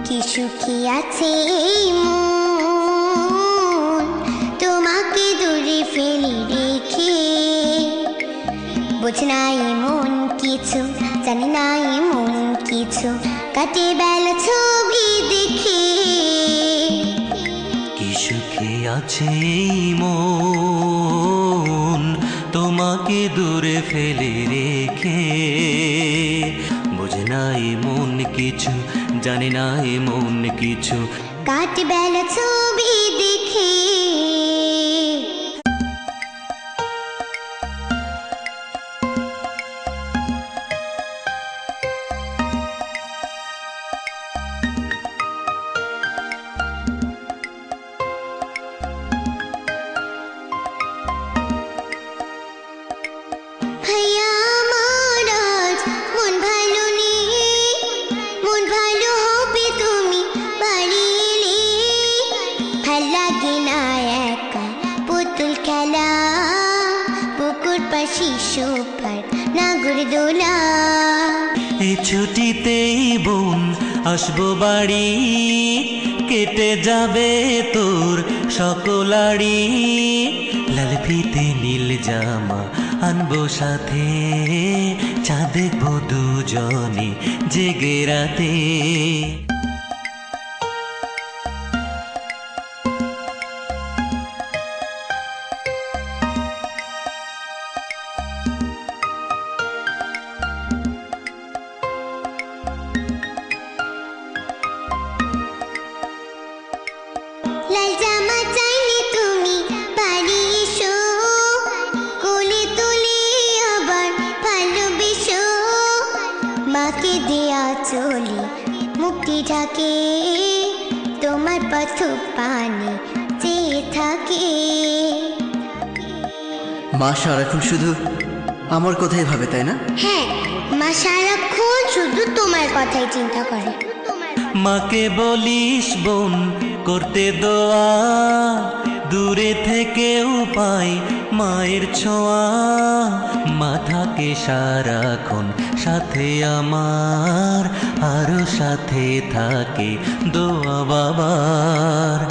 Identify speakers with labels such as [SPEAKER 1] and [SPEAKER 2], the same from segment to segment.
[SPEAKER 1] কি সুখী আছে এই মন তোমাকে দূরে ফেলে রেখে। বোঝে না এমন কিছু, জানি না এমন কিছু, কাটে বেলা ছবি দেখে।
[SPEAKER 2] কি সুখে আছে এই মন তোমাকে দূরে ফেলে রেখে। বোঝে না এমন কিছু, জানি না এমন কিছু,
[SPEAKER 1] কাটে বেলা ছবি দেখে।
[SPEAKER 2] এই ছুটিতেই বোন আসবো বাড়ি, কেটে যাবে তোর সকলাড়ি। লাল ফিতে নীল জামা আনবো সাথে, চা দেখবো দুজনে জেগে রাতে।
[SPEAKER 1] লাল জামা চাইলে তুমি বাড়ি এসো, কোলে তুলে আবার ভালোবেসো। মাকে দেয়া চলে মুক্তি ঢাকে, তোমার পথ পানে চেয়ে থাকে।
[SPEAKER 3] মা সারাক্ষণ শুধু আমার কথাই ভাবে, তাই না?
[SPEAKER 1] হ্যাঁ, মা সারাক্ষণ শুধু তোমার কথাই চিন্তা করে।
[SPEAKER 2] মাকে বলিস বোন করতে দোয়া, দূরে থেকেও পাই মায়ের ছোঁয়া। মা থাকে সারাক্ষণ সাথে আমার, আরো সাথে থাকে দোয়া বাবার।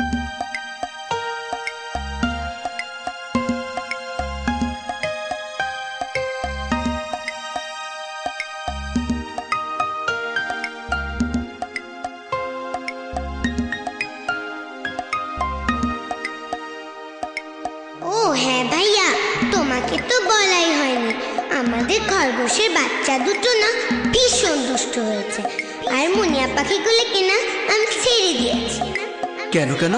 [SPEAKER 1] ও হ্যাঁ ভাইয়া, তোমাকে তো বলাই হয়নি, আমাদের খরগোশের বাচ্চা দুটো না ভীষণ দুষ্ট হয়েছে, আর মুনিয়া পাখিগুলোকে না আমি ছেড়ে দিয়েছি।
[SPEAKER 3] কেন কেন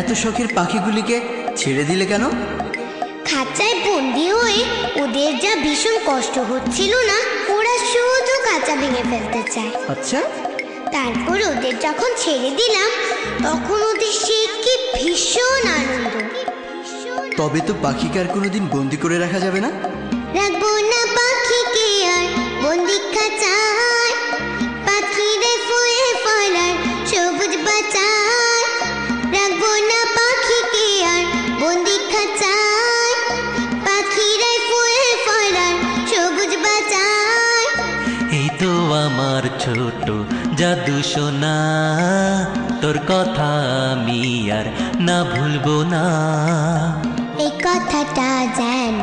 [SPEAKER 3] এত শখের পাখিগুলিকে ছেড়ে দিলে কেন?
[SPEAKER 1] খাঁচায় বন্দি হয়ে ওদের যা ভীষণ কষ্ট হচ্ছিল না, ওরা শুধু খাঁচা ভেঙে ফেলতে চায়।
[SPEAKER 3] আচ্ছা,
[SPEAKER 1] তারপর ওদের যখন ছেড়ে দিলাম, তখন ওদের সে কি ভীষণ আনন্দ।
[SPEAKER 3] তবে তো পাখিকে আর কোনোদিন বন্দি করে রাখা যাবে না।
[SPEAKER 1] রাখবো না পাখিকে আর বন্দি খাঁচায়, পাখিরে ফুয়ে ফলার সবুজ বাঁচায়। রাখবো না পাখিকে আর বন্দি খাঁচায়, পাখিরে ফুয়ে ফলার সবুজ বাঁচায়।
[SPEAKER 2] এই তো আমার ছোট জাদু সোনা, তোর কথা আমি আর না ভুলবো না।
[SPEAKER 1] এই কথাটা যেন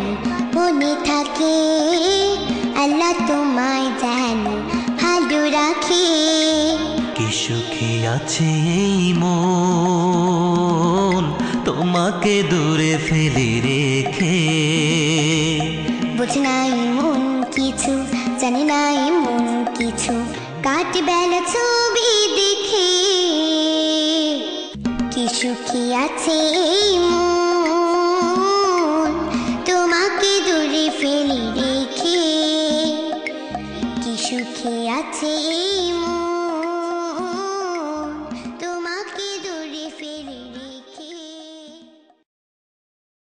[SPEAKER 1] মনে থাকে, আল্লাহ তোমায় যেন ভালো রাখে।
[SPEAKER 2] কি সুখী আছে এই মন তোমাকে দূরে ফেলে রেখে।
[SPEAKER 1] বোঝে না এমন কিছু, জানি না এমন কিছু, কাটে বেলা ছবি দেখে। কি সুখী আছে এই মন।